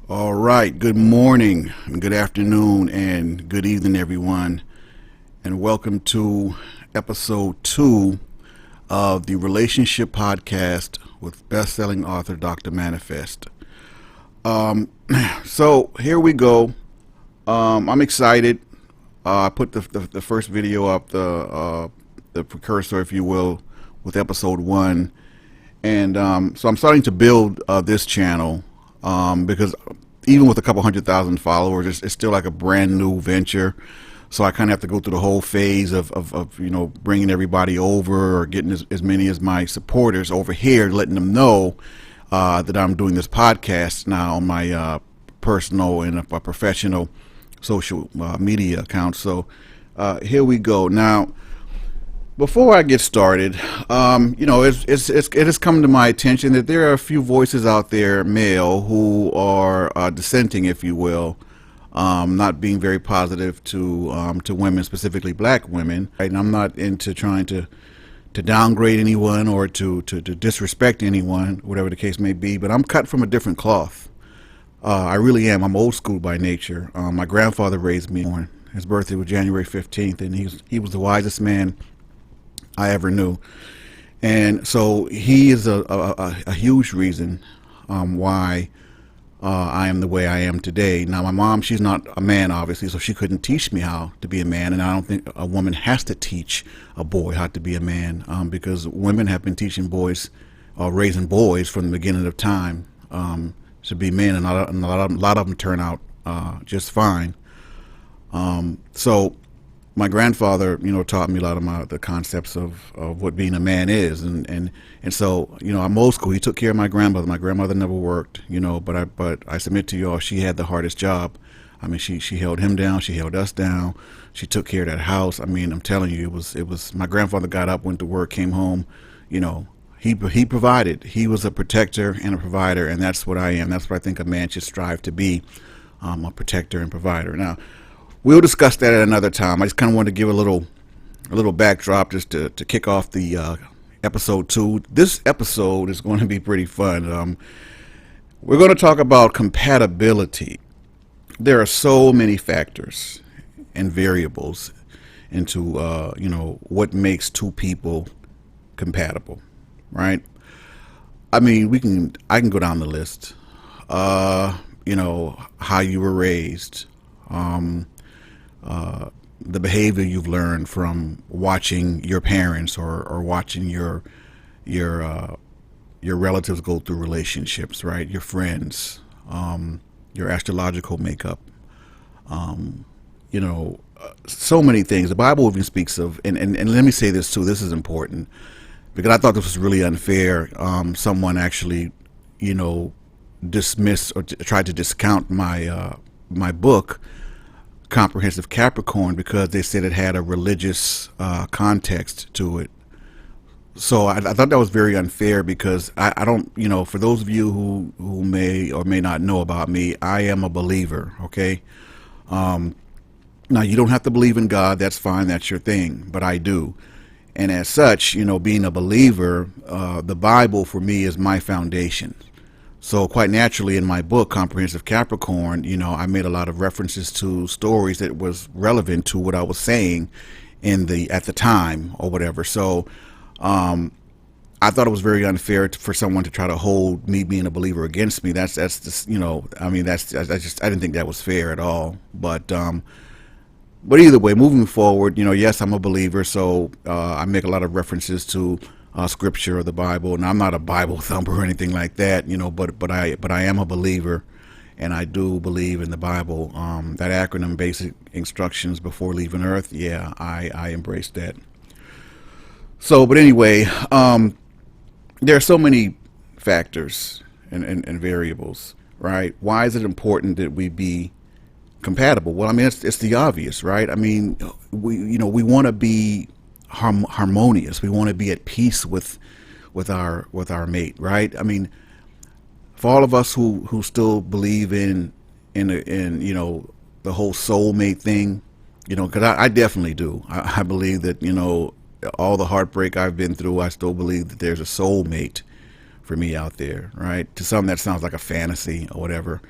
All right, good morning, and good afternoon, and good evening, everyone, and welcome to episode 2 of the Relationship Podcast with best-selling author Dr. Manifest. So here we go. I'm excited. I put the first video up, the precursor, if you will, with episode 1, and so I'm starting to build this channel because even with a couple 100,000 followers, it's still like a brand new venture. So I kind of have to go through the whole phase of bringing everybody over, or getting as many as my supporters over here, letting them know that I'm doing this podcast now on my personal and professional social media accounts. So here we go. Now, before I get started, it has come to my attention that there are a few voices out there, male, who are dissenting, if you will, not being very positive to women, specifically black women. Right? And I'm not into trying to downgrade anyone or to disrespect anyone, whatever the case may be. But I'm cut from a different cloth. I really am. I'm old school by nature. My grandfather raised me. His birthday was January 15th, and he was the wisest man I ever knew. And so he is a huge reason why I am the way I am today. Now, my mom, she's not a man, obviously, so she couldn't teach me how to be a man. And I don't think a woman has to teach a boy how to be a man, because women have been teaching boys, raising boys from the beginning of time to be men, and a lot of them turn out just fine. So my grandfather, taught me a lot of the concepts of what being a man is, and so, I'm old school. He took care of my grandmother. My grandmother never worked, but I submit to y'all, she had the hardest job. I mean, she held him down, she held us down, she took care of that house. I mean, I'm telling you, it was. My grandfather got up, went to work, came home, he provided. He was a protector and a provider, and that's what I am. That's what I think a man should strive to be, a protector and provider. Now, we'll discuss that at another time. I just kind of wanted to give a little backdrop just to kick off the episode 2. This episode is going to be pretty fun. We're going to talk about compatibility. There are so many factors and variables into what makes two people compatible, right? I mean, I can go down the list. How you were raised. The behavior you've learned from watching your parents or watching your relatives go through relationships, right? Your friends, your astrological makeup, so many things. The Bible even speaks of, and let me say this too, this is important, because I thought this was really unfair. Someone actually, dismissed or tried to discount my book, Comprehensive Capricorn, because they said it had a religious context to it. So I thought that was very unfair, because I don't, for those of you who may or may not know about me, I am a believer, okay? Now, you don't have to believe in God, that's fine, that's your thing, but I do. And as such, being a believer, the Bible for me is my foundation. So quite naturally, in my book, Comprehensive Capricorn, I made a lot of references to stories that was relevant to what I was saying at the time or whatever. So I thought it was very unfair for someone to try to hold me being a believer against me. That's just, I didn't think that was fair at all. But either way, moving forward, yes, I'm a believer. So I make a lot of references to scripture or the Bible, and I'm not a Bible thumper or anything like that, but I am a believer, and I do believe in the Bible. That acronym, basic instructions before leaving Earth, yeah, I embrace that. So, but anyway, there are so many factors and variables, right? Why is it important that we be compatible? Well, I mean, it's the obvious, right? I mean, we want to be harmonious. We want to be at peace with our mate, right? I mean, for all of us who still believe in the whole soulmate thing, because I definitely do. I believe that all the heartbreak I've been through, I still believe that there's a soulmate for me out there, right? To some that sounds like a fantasy or whatever.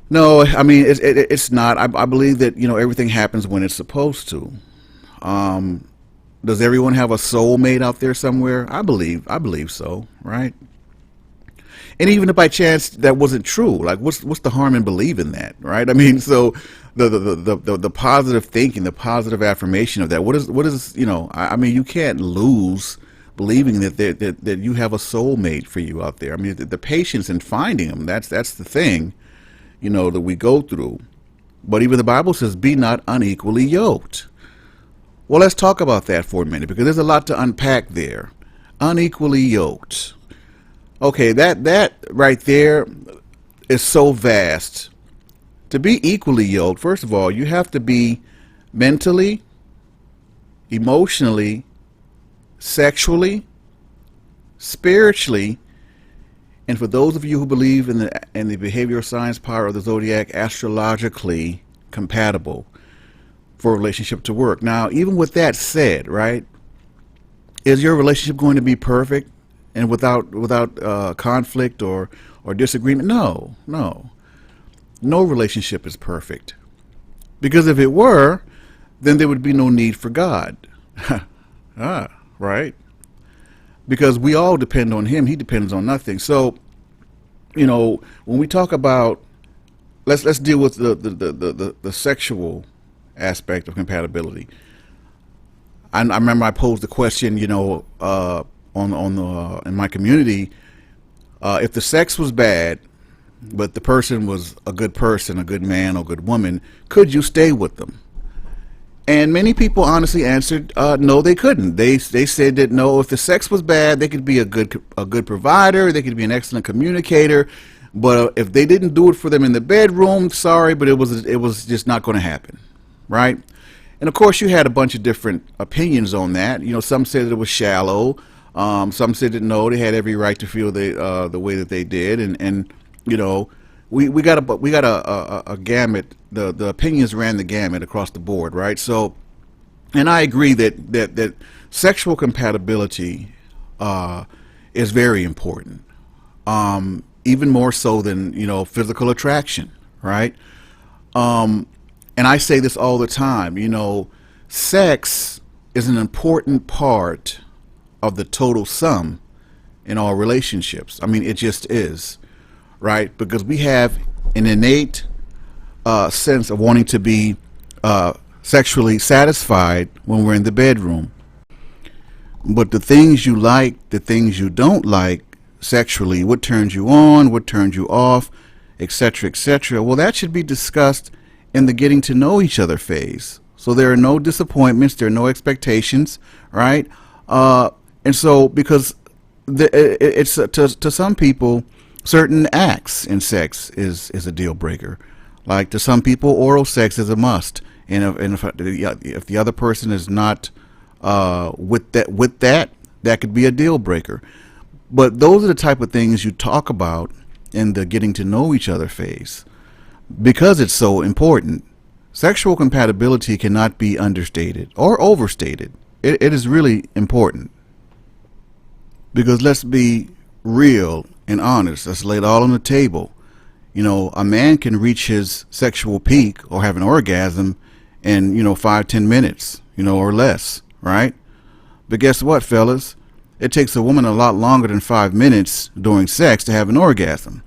No, I mean it's not. I believe that everything happens when it's supposed to. Um, does everyone have a soulmate out there somewhere? I believe so, right? And even if by chance that wasn't true, like what's the harm in believing that, right? I mean, so the positive thinking, the positive affirmation of that. What is I mean, you can't lose believing that you have a soulmate for you out there. I mean, the patience in finding them. That's the thing, that we go through. But even the Bible says, "Be not unequally yoked." Well, let's talk about that for a minute because there's a lot to unpack there. Unequally yoked. Okay, that right there is so vast. To be equally yoked, first of all, you have to be mentally, emotionally, sexually, spiritually, and for those of you who believe in the behavioral science power of the zodiac, astrologically compatible for a relationship to work. Now, even with that said, right, is your relationship going to be perfect and without conflict or disagreement? No, no. No relationship is perfect. Because if it were, then there would be no need for God. Right? Because we all depend on him. He depends on nothing. So, when we talk about, let's deal with the sexual aspect of compatibility. I remember I posed the question, in my community, if the sex was bad, but the person was a good person, a good man or good woman, could you stay with them? And many people honestly answered, no, they couldn't. They said that no, if the sex was bad, they could be a good provider, they could be an excellent communicator, but if they didn't do it for them in the bedroom, sorry, but it was just not going to happen, right? And of course, you had a bunch of different opinions on that. Some said that it was shallow. Some said that no, they had every right to feel the way that they did, and we got a gamut. The opinions ran the gamut across the board, right? So, and I agree that sexual compatibility is very important, even more so than physical attraction, right? And I say this all the time. Sex is an important part of the total sum in all relationships. I mean, it just is, right? Because we have an innate sense of wanting to be sexually satisfied when we're in the bedroom. But the things you like, the things you don't like sexually, what turns you on, what turns you off, etc., well, that should be discussed in the getting to know each other phase. So there are no disappointments, there are no expectations, right? And so, because it's to some people, certain acts in sex is a deal breaker. Like to some people, oral sex is a must, and if the other person is not with that could be a deal breaker. But those are the type of things you talk about in the getting to know each other phase, because it's so important. Sexual compatibility cannot be understated or overstated. It is really important. Because let's be real and honest. Let's lay it all on the table. A man can reach his sexual peak or have an orgasm in 5-10 minutes, or less, right? But guess what, fellas? It takes a woman a lot longer than 5 minutes during sex to have an orgasm.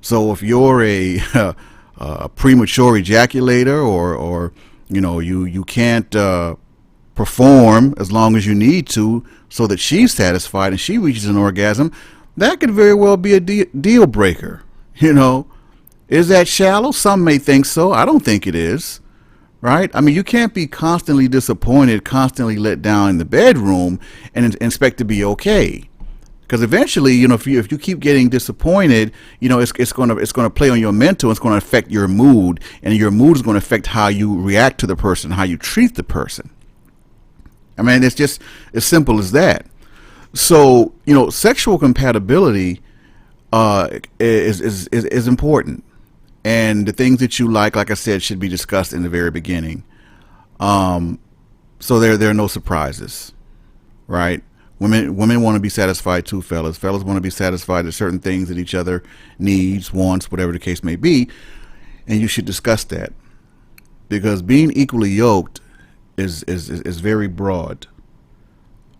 So if you're a premature ejaculator, or you can't perform as long as you need to so that she's satisfied and she reaches an orgasm, that could very well be a deal breaker. Is that shallow? Some may think so. I don't think it is, right? I mean, you can't be constantly disappointed, constantly let down in the bedroom and expect to be okay. Because eventually, if you keep getting disappointed, it's going to play on your mental. It's going to affect your mood, and your mood is going to affect how you react to the person, how you treat the person. I mean, it's just as simple as that. So, sexual compatibility is important, and the things that you like I said, should be discussed in the very beginning. So there are no surprises, right? Women want to be satisfied too, fellas. Fellas want to be satisfied at certain things that each other needs, wants, whatever the case may be. and you should discuss that, because being equally yoked is very broad.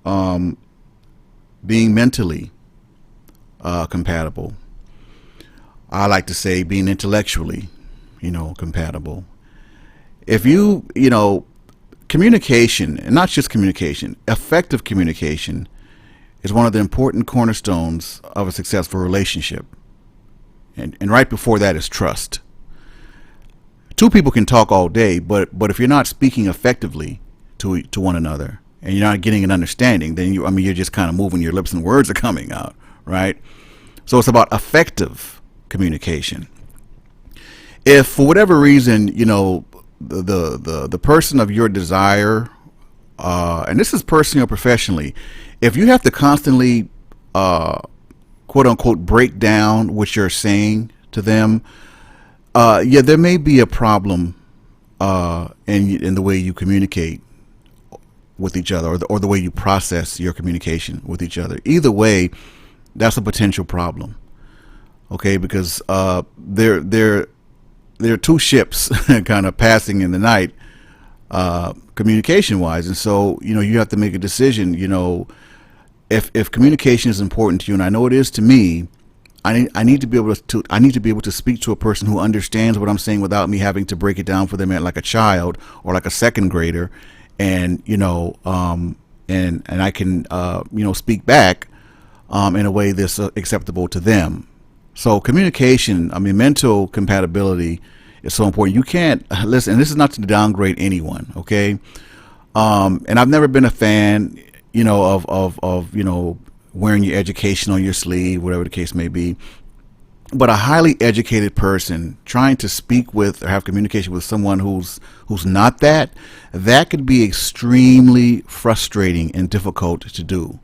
Being mentally compatible. I like to say being intellectually, compatible. If communication, and not just communication, effective communication is one of the important cornerstones of a successful relationship. And right before that is trust. Two people can talk all day, but if you're not speaking effectively to one another, and you're not getting an understanding, then you're just kind of moving your lips and words are coming out, right? So it's about effective communication. If for whatever reason, the person of your desire, and this is personally or professionally, if you have to constantly quote unquote break down what you're saying to them, there may be a problem in the way you communicate with each other, or the way you process your communication with each other. Either way, that's a potential problem. Okay, because there are two ships kind of passing in the night, communication wise, and so you have to make a decision. If communication is important to you, and I know it is to me, I need to be able to speak to a person who understands what I'm saying without me having to break it down for them like a child or like a second grader, and and I can speak back in a way that's acceptable to them. So communication, mental compatibility is so important. You can't listen, and this is not to downgrade anyone, okay? And I've never been a fan, of wearing your education on your sleeve, whatever the case may be. But a highly educated person trying to speak with or have communication with someone who's not that could be extremely frustrating and difficult to do.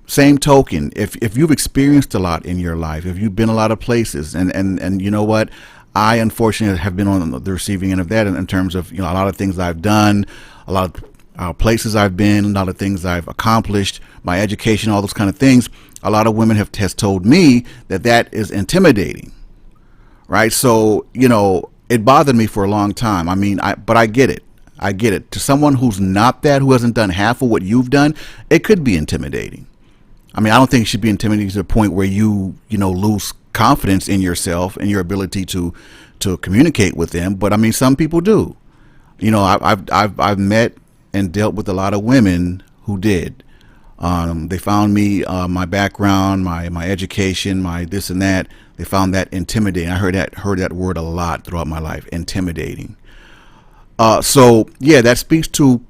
Same token, if you've experienced a lot in your life, if you've been a lot of places, and you know what, I unfortunately have been on the receiving end of that in terms of a lot of things I've done, a lot of places I've been, a lot of things I've accomplished, my education, all those kind of things. A lot of women has told me that is intimidating, right? So it bothered me for a long time. But I get it. I get it. To someone who's not that, who hasn't done half of what you've done, it could be intimidating. I don't think it should be intimidating to the point where you lose confidence in yourself and your ability to communicate with them. But some people do. I've met and dealt with a lot of women who did. They found me, my background, my education, my this and that. They found that intimidating. I heard that word a lot throughout my life, intimidating. So yeah, that speaks to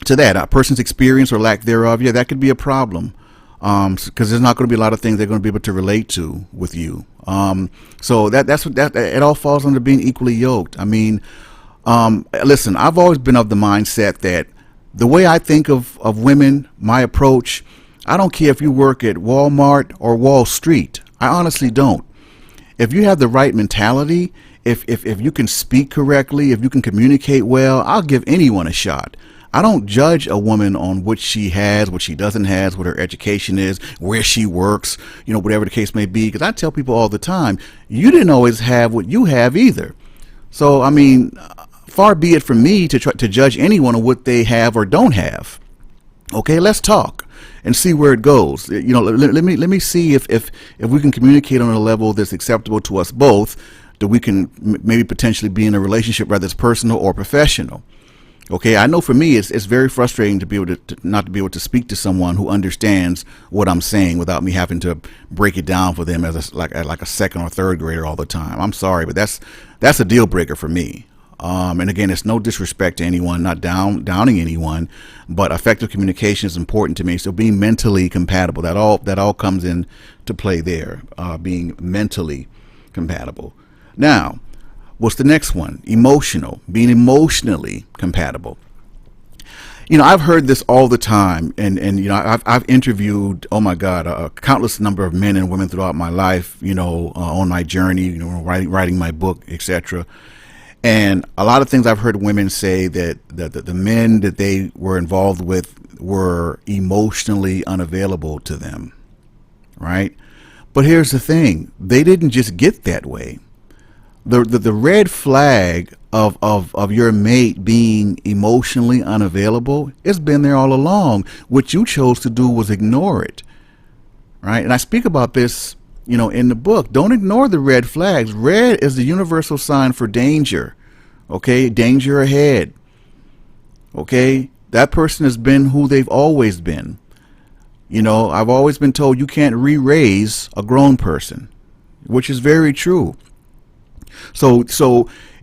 that a person's experience or lack thereof. Yeah, that could be a problem. Because there's not going to be a lot of things they're going to be able to relate to with you. So that's what it all falls under being equally yoked. Listen, I've always been of the mindset that the way I think of women, my approach, I don't care if you work at Walmart or Wall Street. I honestly don't. If you have the right mentality, if you can speak correctly, if you can communicate well, I'll give anyone a shot. I don't judge a woman on what she has, what she doesn't have, what her education is, where she works, whatever the case may be. Because I tell people all the time, you didn't always have what you have either. So, far be it from me to try to judge anyone on what they have or don't have. Okay, let's talk and see where it goes. Let me see if we can communicate on a level that's acceptable to us both, that we can maybe potentially be in a relationship, whether it's personal or professional. Okay, I know for me it's very frustrating to be able to not to be able to speak to someone who understands what I'm saying without me having to break it down for them as like a second or third grader all the time. I'm sorry, but that's a deal breaker for me. And again, it's no disrespect to anyone, not downing anyone, but effective communication is important to me. So being mentally compatible, that all comes in to play there. Being mentally compatible. Now, what's the next one? Emotional. Being emotionally compatible. I've heard this all the time, and I've interviewed, oh my God, a countless number of men and women throughout my life, on my journey, writing my book, etc. And a lot of things I've heard women say that the men that they were involved with were emotionally unavailable to them, right? But here's the thing: they didn't just get that way. The red flag of your mate being emotionally unavailable, it's been there all along. What you chose to do was ignore it, right? And I speak about this, in the book. Don't ignore the red flags. Red is the universal sign for danger. Okay, danger ahead. Okay, that person has been who they've always been. I've always been told you can't re-raise a grown person, which is very true. So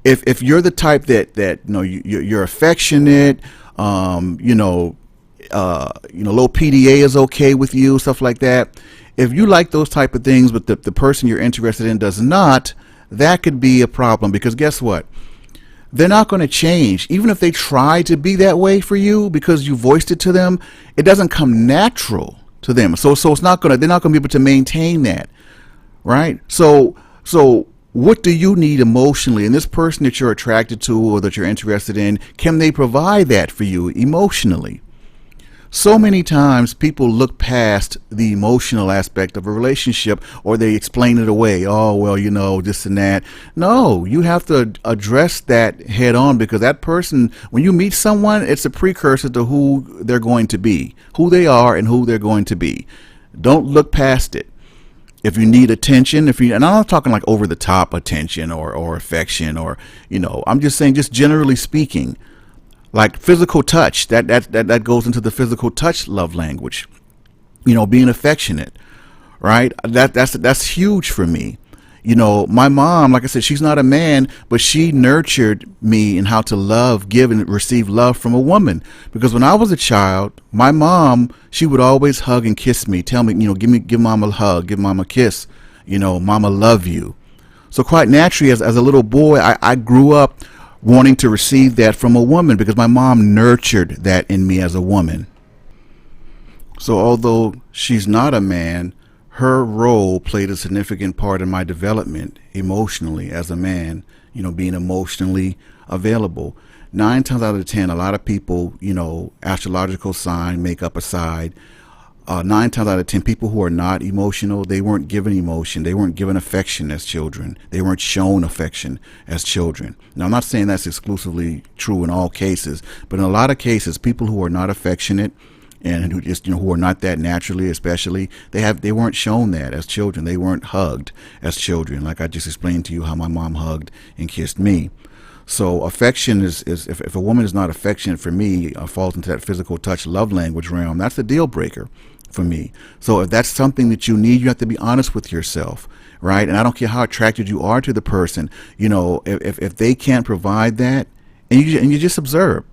if you're the type that you're affectionate, little PDA is okay with you, stuff like that. If you like those type of things, but the person you're interested in does not, that could be a problem, because guess what? They're not going to change. Even if they try to be that way for you because you voiced it to them, it doesn't come natural to them. So they're not going to be able to maintain that, right? So what do you need emotionally? And this person that you're attracted to or that you're interested in, can they provide that for you emotionally? So many times people look past the emotional aspect of a relationship, or they explain it away. Oh, well, this and that. No, you have to address that head on, because that person, when you meet someone, it's a precursor to who they're going to be, who they are and who they're going to be. Don't look past it. If you need attention, and I'm not talking like over the top attention or affection, or, I'm just saying, just generally speaking, like physical touch, that goes into the physical touch love language, being affectionate, right? That's huge for me. My mom, like I said, she's not a man, but she nurtured me in how to love, give, and receive love from a woman. Because when I was a child, my mom, she would always hug and kiss me, tell me, give mom a hug, give mom a kiss, mama love you. So quite naturally, as a little boy, I grew up wanting to receive that from a woman, because my mom nurtured that in me as a woman. So although she's not a man, her role played a significant part in my development emotionally as a man, being emotionally available. 9 times out of 10, a lot of people, astrological sign, makeup aside, 9 times out of 10, people who are not emotional, they weren't given emotion. They weren't given affection as children. They weren't shown affection as children. Now, I'm not saying that's exclusively true in all cases, but in a lot of cases, people who are not affectionate and who just, who are not that naturally, especially, they weren't shown that as children. They weren't hugged as children. Like I just explained to you how my mom hugged and kissed me. So affection is if a woman is not affectionate for me, falls into that physical touch love language realm, that's a deal breaker for me. So if that's something that you need, you have to be honest with yourself, right? And I don't care how attracted you are to the person, if they can't provide that, and you just observe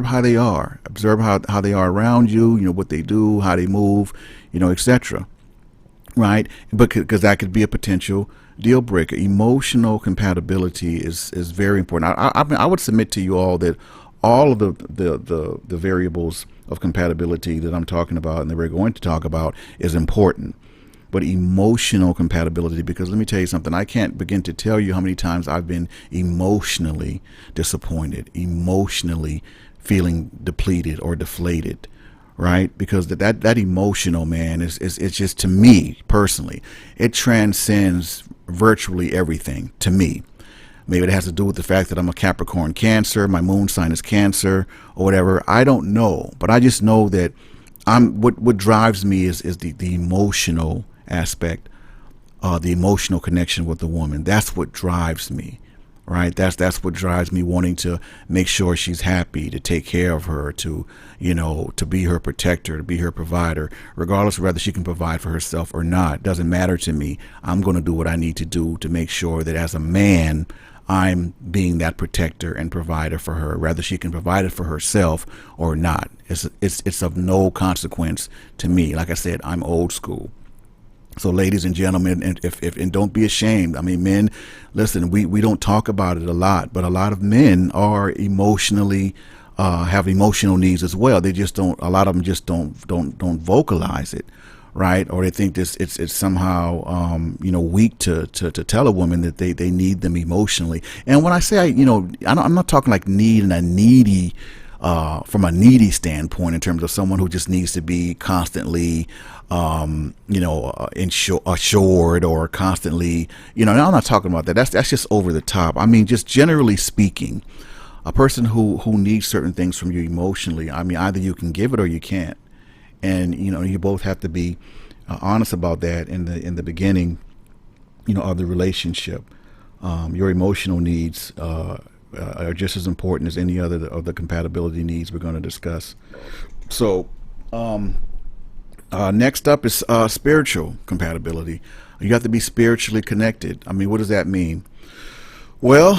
how they are, observe how they are around you, what they do, how they move, etc. Right? Because that could be a potential deal breaker. Emotional compatibility is very important. I would submit to you all that all of the variables of compatibility that I'm talking about and that we're going to talk about is important. But emotional compatibility, because let me tell you something, I can't begin to tell you how many times I've been emotionally disappointed, emotionally feeling depleted or deflated, right? Because that emotional, man, it's just, to me personally, it transcends virtually everything to me. Maybe it has to do with the fact that I'm a Capricorn Cancer, my moon sign is Cancer or whatever. I don't know, but I just know that what drives me is the emotional aspect, the emotional connection with the woman. That's what drives me, right? That's what drives me, wanting to make sure she's happy, to take care of her, to be her protector, to be her provider, regardless of whether she can provide for herself or not. It doesn't matter to me. I'm going to do what I need to do to make sure that as a man, I'm being that protector and provider for her, whether she can provide it for herself or not. It's of no consequence to me. Like I said, I'm old school. So ladies and gentlemen, and don't be ashamed. I mean, men, listen, we don't talk about it a lot, but a lot of men are emotionally, have emotional needs as well. They just don't, a lot of them just don't vocalize it, right? Or they think this, it's somehow, weak to tell a woman that they need them emotionally. And when I say, I'm not talking like need in a needy from a needy standpoint, in terms of someone who just needs to be constantly, assured, or constantly, now I'm not talking about that. That's just over the top. I mean, just generally speaking, a person who needs certain things from you emotionally. I mean, either you can give it or you can't, and you both have to be honest about that in the beginning, of the relationship. Your emotional needs are just as important as any other of the compatibility needs we're going to discuss. So next up is spiritual compatibility. You have to be spiritually connected. I mean, what does that mean? Well,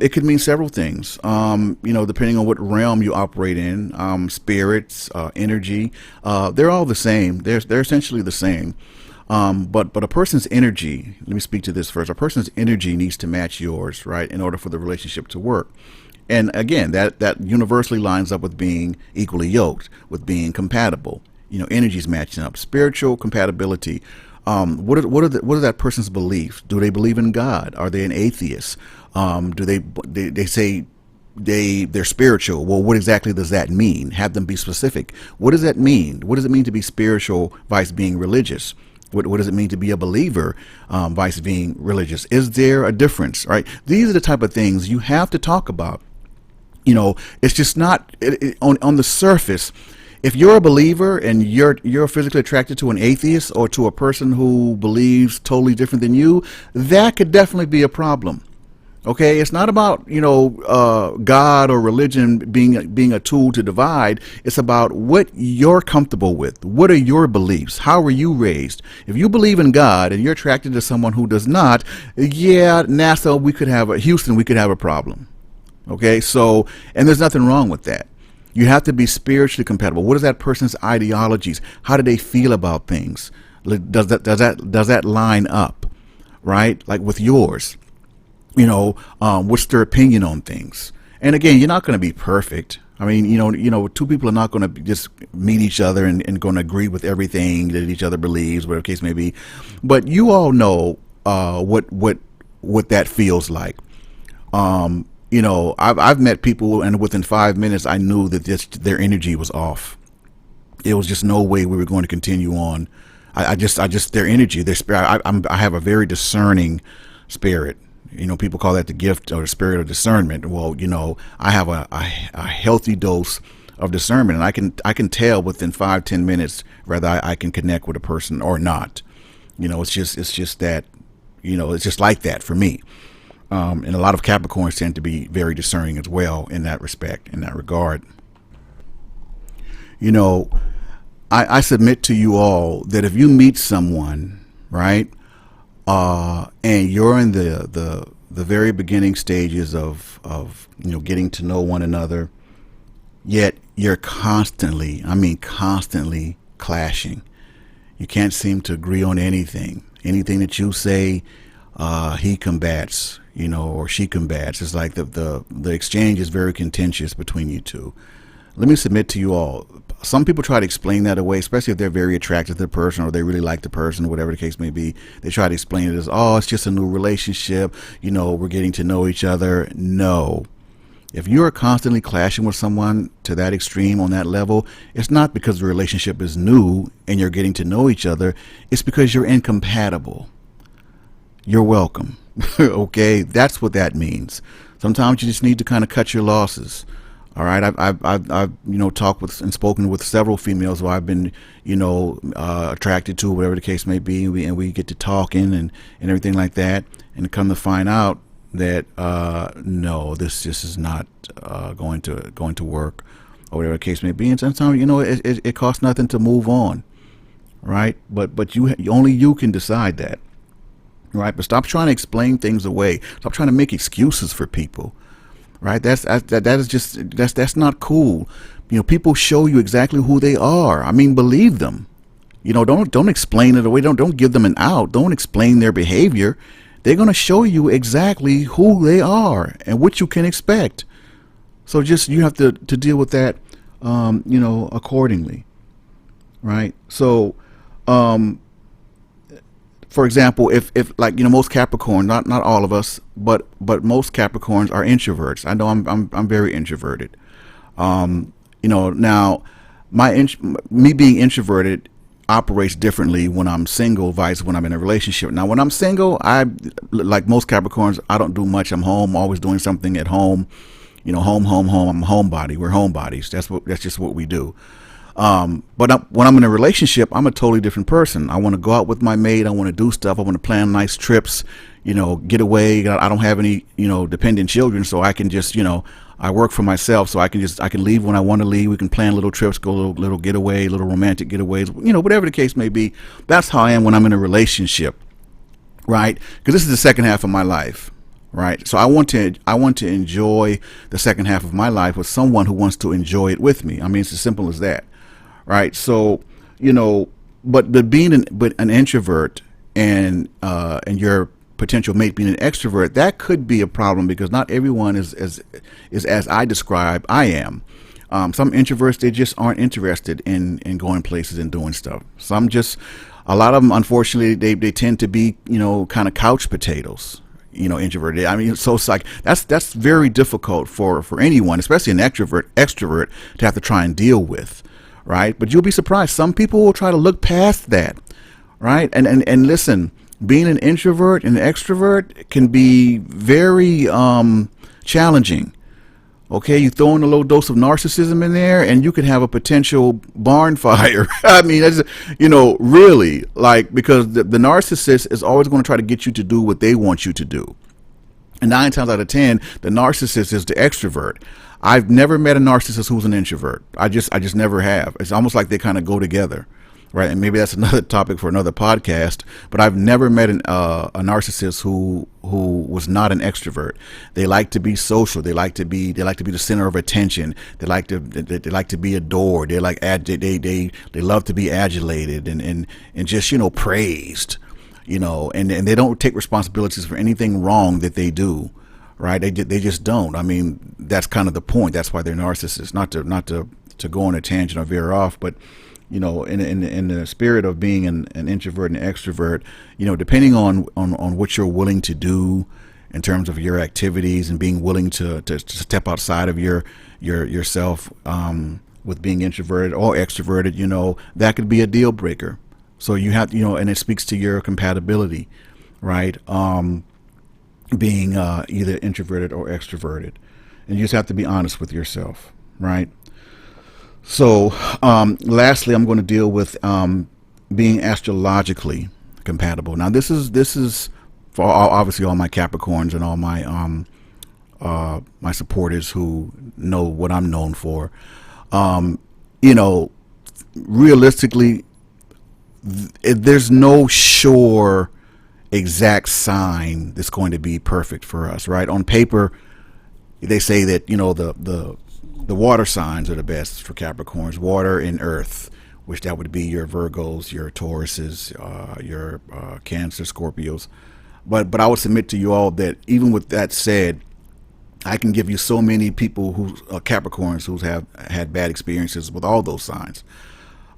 it could mean several things, depending on what realm you operate in. Spirits, energy, they're all the same. They're essentially the same. But a person's energy, let me speak to this first. A person's energy needs to match yours, right, in order for the relationship to work. And again, that universally lines up with being equally yoked, with being compatible. Energies matching up. Spiritual compatibility. What are that person's beliefs? Do they believe in God? Are they an atheist? Do they say they're spiritual? Well, what exactly does that mean? Have them be specific. What does that mean? What does it mean to be spiritual vice being religious? What does it mean to be a believer vice being religious? Is there a difference? Right? These are the type of things you have to talk about. It's just not on the surface. If you're a believer and you're physically attracted to an atheist or to a person who believes totally different than you, that could definitely be a problem. Okay, it's not about God or religion being a tool to divide. It's about what you're comfortable with. What are your beliefs? How were you raised? If you believe in God and you're attracted to someone who does not, yeah, NASA, Houston, we could have a problem. Okay, so, and there's nothing wrong with that. You have to be spiritually compatible. What is that person's ideologies? How do they feel about things? Does that line up, right? Like with yours? What's their opinion on things? And again, you're not going to be perfect. I mean, two people are not going to just meet each other and going to agree with everything that each other believes, whatever the case may be. But you all know what that feels like. I've met people, and within 5 minutes, I knew that their energy was off. It was just no way we were going to continue on. Their energy, their spirit. I have a very discerning spirit. People call that the gift or the spirit of discernment. Well, I have a healthy dose of discernment, and I can tell within 5-10 minutes whether I can connect with a person or not. It's just that, it's just like that for me. And a lot of Capricorns tend to be very discerning as well in that respect, in that regard. I submit to you all that if you meet someone, right, and you're in the very beginning stages of getting to know one another, yet you're constantly clashing. You can't seem to agree on anything. Anything that you say, he combats, or she combats. It's like the exchange is very contentious between you two. Let me submit to you all. Some people try to explain that away, especially if they're very attracted to the person or they really like the person, whatever the case may be. They try to explain it as, it's just a new relationship. We're getting to know each other. No. If you are constantly clashing with someone to that extreme on that level, it's not because the relationship is new and you're getting to know each other. It's because you're incompatible. You're welcome. Okay, that's what that means. Sometimes you just need to kind of cut your losses. All right, I've talked with and spoken with several females who I've been attracted to, whatever the case may be, and we get to talking and everything like that, and come to find out that no, this just is not going to work, or whatever the case may be. And sometimes it costs nothing to move on, right? But only you can decide that. Right, but stop trying to explain things away. Stop trying to make excuses for people. Right, that's not cool. People show you exactly who they are. I mean, believe them. Don't explain it away. Don't give them an out. Don't explain their behavior. They're going to show you exactly who they are and what you can expect. So you have to deal with that, accordingly. Right. So, for example, if most Capricorn, not all of us, but most Capricorns are introverts. I know I'm very introverted. Now me being introverted operates differently when I'm single vice when I'm in a relationship. Now, when I'm single, I, like most Capricorns, I don't do much. I'm home, always doing something at home. Home. I'm a homebody. We're homebodies. That's just what we do. But when I'm in a relationship, I'm a totally different person. I want to go out with my mate. I want to do stuff. I want to plan nice trips, get away. I don't have any, dependent children, so I can just, I work for myself, so I can leave when I want to leave. We can plan little trips, go little getaway, little romantic getaways, whatever the case may be. That's how I am when I'm in a relationship, right? Because this is the second half of my life, right? So I want to enjoy the second half of my life with someone who wants to enjoy it with me. I mean, it's as simple as that, right? So, but being an introvert and your potential mate being an extrovert, that could be a problem because not everyone is as I describe I am. Some introverts, they just aren't interested in going places and doing stuff. A lot of them, unfortunately, they tend to be, kind of couch potatoes, introverted. I mean, so it's like, that's very difficult for anyone, especially an extrovert to have to try and deal with, right? But you'll be surprised. Some people will try to look past that, right? And listen, being an introvert and an extrovert can be very challenging. Okay, you throw in a little dose of narcissism in there, and you can have a potential barn fire. I mean, that's, really, like, because the narcissist is always going to try to get you to do what they want you to do. And 9 times out of 10, the narcissist is the extrovert. I've never met a narcissist who's an introvert. I just never have. It's almost like they kind of go together. Right, and maybe that's another topic for another podcast. But I've never met a narcissist who was not an extrovert. They like to be social. They like to be the center of attention. They like to be adored. They love to be adulated and just praised. And they don't take responsibilities for anything wrong that they do. Right, they just don't. I mean, that's kind of the point. That's why they're narcissists. Not to go on a tangent or veer off, but in the spirit of being an introvert and extrovert, depending on what you're willing to do in terms of your activities and being willing to step outside of yourself with being introverted or extroverted, that could be a deal breaker. So you have, and it speaks to your compatibility, right? Being either introverted or extroverted, and you just have to be honest with yourself, right? So, lastly, I'm going to deal with being astrologically compatible. Now, this is for obviously all my Capricorns and all my my supporters who know what I'm known for. Realistically, there's no sure exact sign that's going to be perfect for us, right? On paper, they say that the water signs are the best for Capricorns, water and earth, which that would be your Virgos, your Tauruses, your Cancer, Scorpios. But I would submit to you all that even with that said, I can give you so many people who Capricorns who have had bad experiences with all those signs,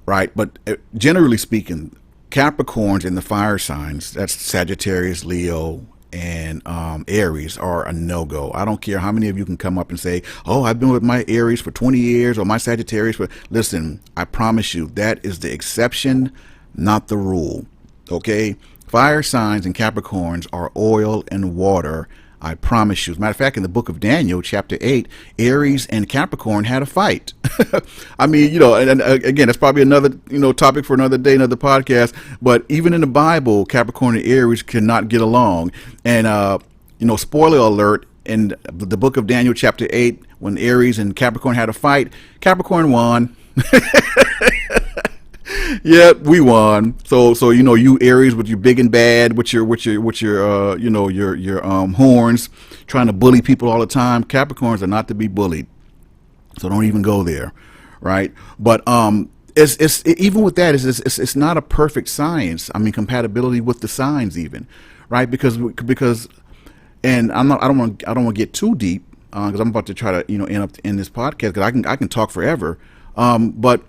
right? But generally speaking, Capricorns and the fire signs, that's Sagittarius, Leo, and Aries, are a no-go. I don't care how many of you can come up and say, oh, I've been with my Aries for 20 years or my Sagittarius for... Listen, I promise you that is the exception, not the rule. Okay? Fire signs and Capricorns are oil and water. I promise you. As a matter of fact, in the book of Daniel, chapter 8, Aries and Capricorn had a fight. I mean, and again, that's probably another, topic for another day, another podcast. But even in the Bible, Capricorn and Aries cannot get along. And, spoiler alert, in the book of Daniel, chapter 8, when Aries and Capricorn had a fight, Capricorn won. Yeah, we won. So you Aries with your big and bad, with your horns, trying to bully people all the time. Capricorns are not to be bullied, so don't even go there, right? But it's even with that, it's not a perfect science. I mean, compatibility with the signs, even, right? Because and I don't want to get too deep because I'm about to try to end this podcast because I can talk forever, but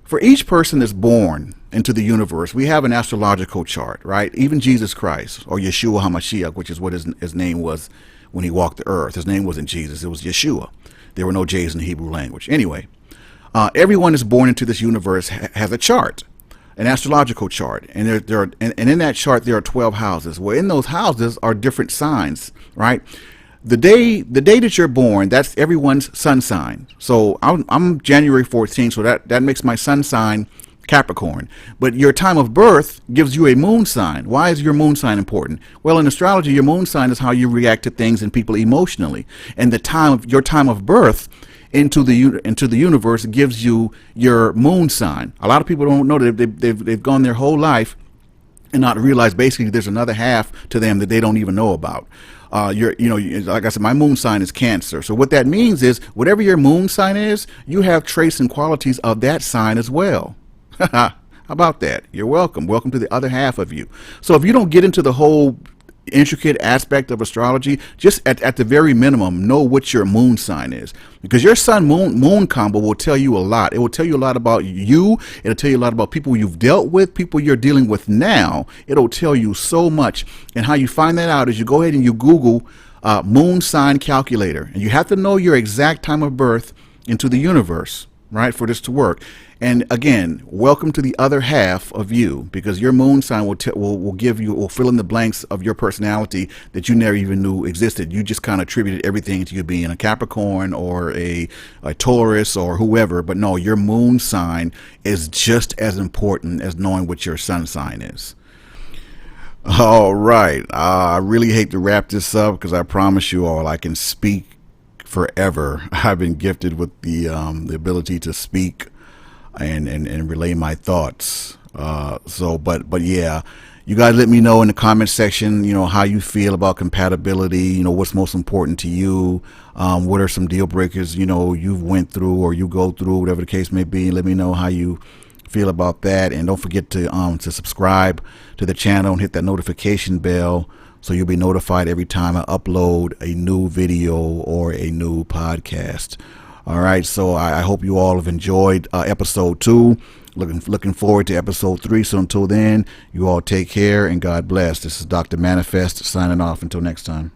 For each person that's born into the universe, we have an astrological chart, right? Even Jesus Christ, or Yeshua HaMashiach, which is what his name was when he walked the earth. His name wasn't Jesus, it was Yeshua. There were no J's in the Hebrew language. Anyway, everyone that's born into this universe has a chart, an astrological chart, and in that chart there are 12 houses. Well, in those houses are different signs, right? The day that you're born, that's everyone's sun sign. So I'm January 14th, so that makes my sun sign Capricorn. But your time of birth gives you a moon sign. Why is your moon sign important? Well, in astrology, your moon sign is how you react to things and people emotionally. And your time of birth into the universe gives you your moon sign. A lot of people don't know that they've gone their whole life and not realize basically there's another half to them that they don't even know about. Like I said, my moon sign is Cancer. So what that means is whatever your moon sign is, you have traits and qualities of that sign as well. How about that? You're welcome. Welcome to the other half of you. So if you don't get into the whole intricate aspect of astrology, just at the very minimum, know what your moon sign is, because your sun moon combo will tell you a lot. It will tell you a lot about you. It'll tell you a lot about people you've dealt with, people you're dealing with now. It'll tell you so much. And how you find that out is you go ahead and you Google moon sign calculator, and you have to know your exact time of birth into the universe, right, for this to work. And again, welcome to the other half of you, because your moon sign will fill in the blanks of your personality that you never even knew existed. You just kind of attributed everything to you being a Capricorn or a Taurus or whoever. But no, your moon sign is just as important as knowing what your sun sign is. All right. I really hate to wrap this up, because I promise you all I can speak forever. I've been gifted with the ability to speak and relay my thoughts. But yeah, you guys let me know in the comment section, how you feel about compatibility, what's most important to you. What are some deal breakers, you've went through or you go through, whatever the case may be. Let me know how you feel about that. And don't forget to subscribe to the channel and hit that notification bell, so you'll be notified every time I upload a new video or a new podcast. All right, so I hope you all have enjoyed episode 2. Looking forward to episode 3. So until then, you all take care and God bless. This is Dr. Manifest signing off. Until next time.